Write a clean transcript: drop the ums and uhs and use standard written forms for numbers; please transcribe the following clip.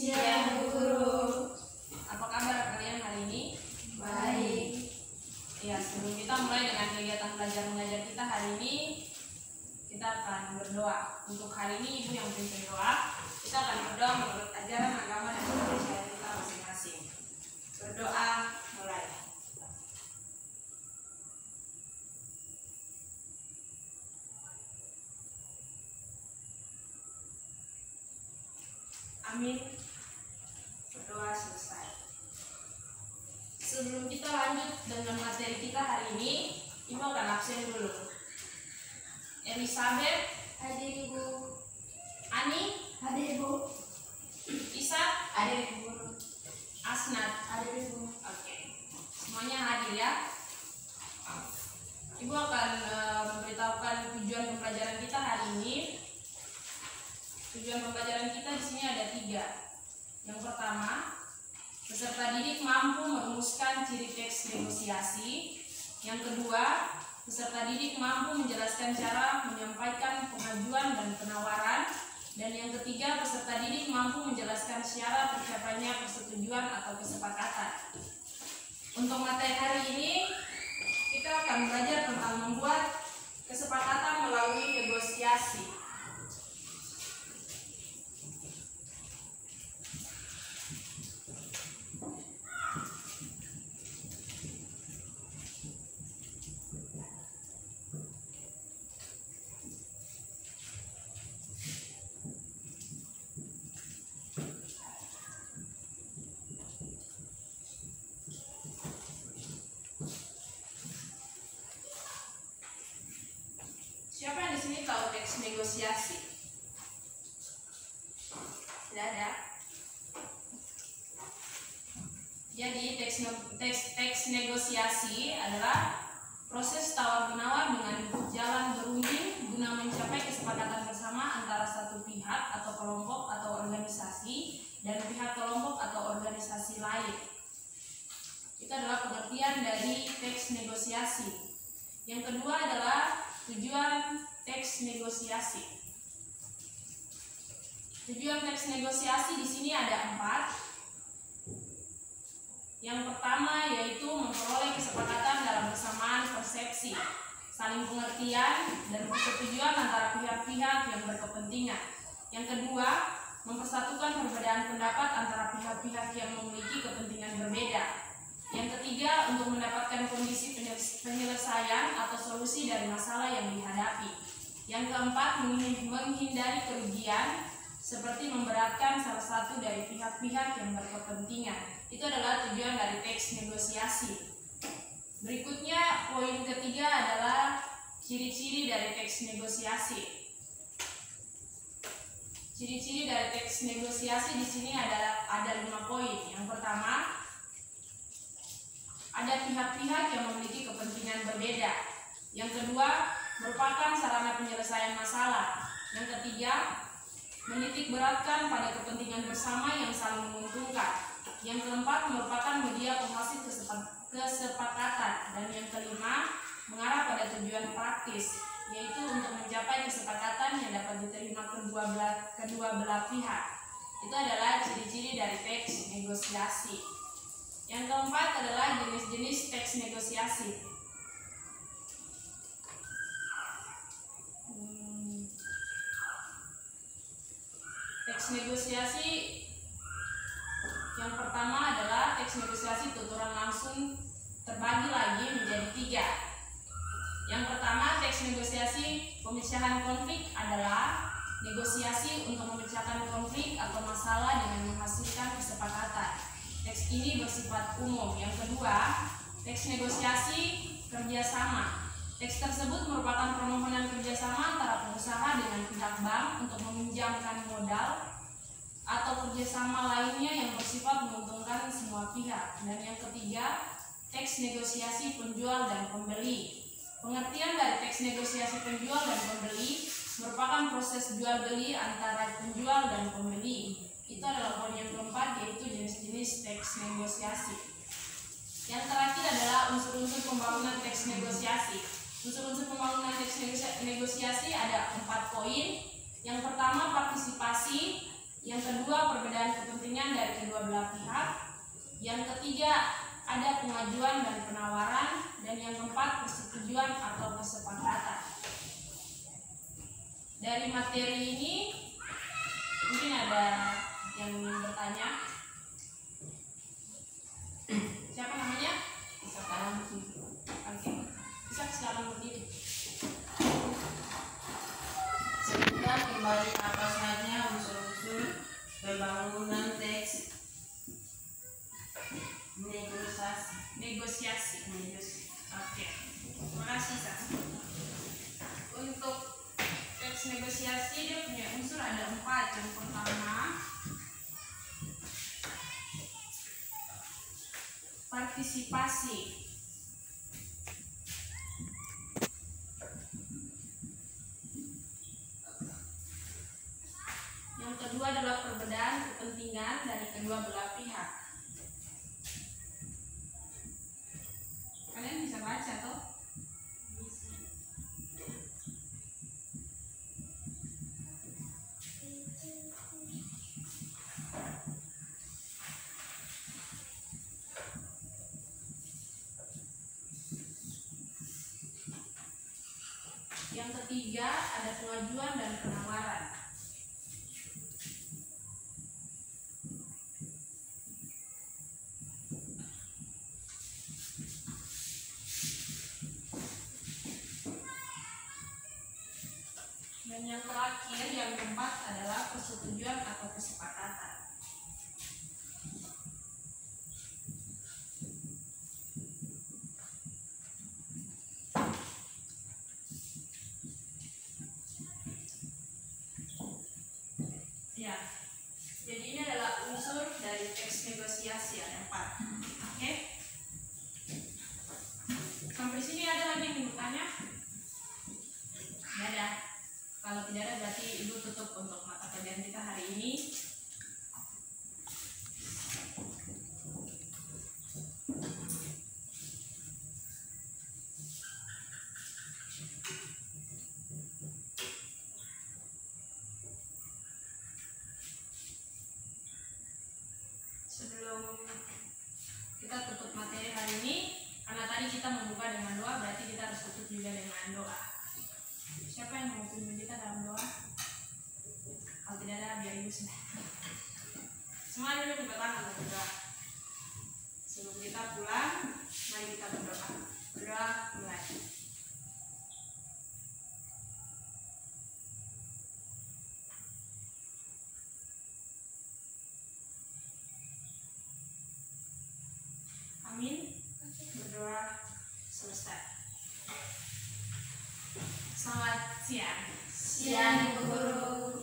Siang, Bu Guru. Apa kabar kalian hari ini? Baik. Ya, sebelum kita mulai dengan kegiatan belajar mengajar kita hari ini, kita akan berdoa. Untuk hari ini Ibu yang memimpin doa, kita akan berdoa menurut ajaran agama dan kepercayaan kita masing-masing. Berdoa mulai. Amin. Berdoa selesai. Sebelum kita lanjut dengan materi kita hari ini, Ibu akan absen dulu. Elizabeth, Hadir Ibu. Ani, Hadir Ibu. Isa, Hadir Ibu. Asnat. Hadir Ibu. Oke, semuanya hadir ya. Ibu akan memberitahukan tujuan pembelajaran kita hari ini. Tujuan pembelajaran kita di sini ada 3. Yang pertama, peserta didik mampu merumuskan ciri teks negosiasi. Yang kedua, peserta didik mampu menjelaskan cara menyampaikan pengajuan dan penawaran. Dan yang ketiga, peserta didik mampu menjelaskan syarat tercapainya persetujuan atau kesepakatan. Untuk materi hari ini, kita akan belajar tentang membuat kesepakatan melalui negosiasi. Siapa yang di sini tahu teks negosiasi? Tidak ada. Jadi teks negosiasi adalah proses tawar-menawar dengan jalan berunding guna mencapai kesepakatan bersama antara satu pihak atau kelompok atau organisasi dan pihak kelompok atau organisasi lain. Itu adalah pengertian dari teks negosiasi. Yang kedua adalah tujuan teks negosiasi. Tujuan teks negosiasi di sini ada 4. Yang pertama yaitu memperoleh kesepakatan dalam persamaan persepsi, saling pengertian, dan persetujuan antara pihak-pihak yang berkepentingan. Yang kedua, mempersatukan perbedaan pendapat antara pihak-pihak yang memiliki kepentingan berbeda. Yang ketiga, untuk mendapatkan kondisi penyelesaian atau solusi dari masalah yang dihadapi. Yang keempat, menghindari kerugian seperti memberatkan salah satu dari pihak-pihak yang berkepentingan. Itu adalah tujuan dari teks negosiasi. Berikutnya, poin ketiga adalah ciri-ciri dari teks negosiasi. Ciri-ciri dari teks negosiasi di sini ada 5 poin. Yang pertama, ada pihak-pihak yang memiliki kepentingan berbeda. Yang kedua, merupakan sarana penyelesaian masalah. Yang ketiga, menitik beratkan pada kepentingan bersama yang saling menguntungkan. Yang keempat, merupakan media penghasil kesepakatan. Dan yang kelima, mengarah pada tujuan praktis, yaitu untuk mencapai kesepakatan yang dapat diterima kedua belah pihak. Itu adalah ciri-ciri dari teks negosiasi. Yang keempat adalah jenis-jenis teks negosiasi. Teks negosiasi yang pertama adalah teks negosiasi tuturan langsung, terbagi lagi menjadi 3. Yang pertama, teks negosiasi pemecahan konflik adalah negosiasi untuk memecahkan konflik atau masalah dengan menghasilkan kesepakatan. Teks ini bersifat umum. Yang kedua, teks negosiasi kerjasama. Teks tersebut merupakan permohonan kerjasama antara pengusaha dengan pihak bank untuk meminjamkan modal atau kerjasama lainnya yang bersifat menguntungkan semua pihak. Dan yang ketiga, teks negosiasi penjual dan pembeli. Pengertian dari teks negosiasi penjual dan pembeli merupakan proses jual beli antara penjual dan pembeli. Itu adalah poin yang keempat, yaitu jenis-jenis teks negosiasi. Yang terakhir adalah unsur-unsur pembangunan teks negosiasi. Unsur-unsur pembangunan teks negosiasi ada 4 poin. Yang pertama, partisipasi. Yang kedua, perbedaan kepentingan dari kedua belah pihak. Yang ketiga, ada pengajuan dan penawaran. Dan yang keempat, persetujuan atau kesepakatan. Dari materi ini mungkin ada yang ingin bertanya. Siapa namanya? Sekarang Oke, bisa silakan berdiri. kita kembali ke atas slide-nya, unsur-unsur pembangunan teks Negosiasi. Oke, terima kasih Sa. Untuk teks negosiasi dia punya unsur ada 4. Yang pertama, partisipasi. Yang kedua adalah perbedaan kepentingan dari kedua belah pihak. Kalian bisa baca toh? Bisa. Yang ketiga ada pengajuan dan penawaran. Dan yang terakhir, yang keempat adalah persetujuan atau kesepakatan. Ya, jadi ini adalah unsur dari teks negosiasi, ada 4. Oke? Sampai sini ada lagi yang bertanya? Tidak ada. Kalau tidak ada berarti Ibu tutup untuk mata pelajaran kita hari ini. Sebelum kita tutup materi hari ini, karena tadi kita membuka dengan doa, berarti kita harus tutup juga dengan doa. Siapa yang mau pimpin kita dalam doa? Kalau tidak ada, biar Ibu sudah. Semua dulu buka tangan untuk berdoa. Sebelum kita pulang, mari kita berdoa. Berdoa mulai. Amin. Berdoa selesai. Selamat siang. siang Ibu Guru.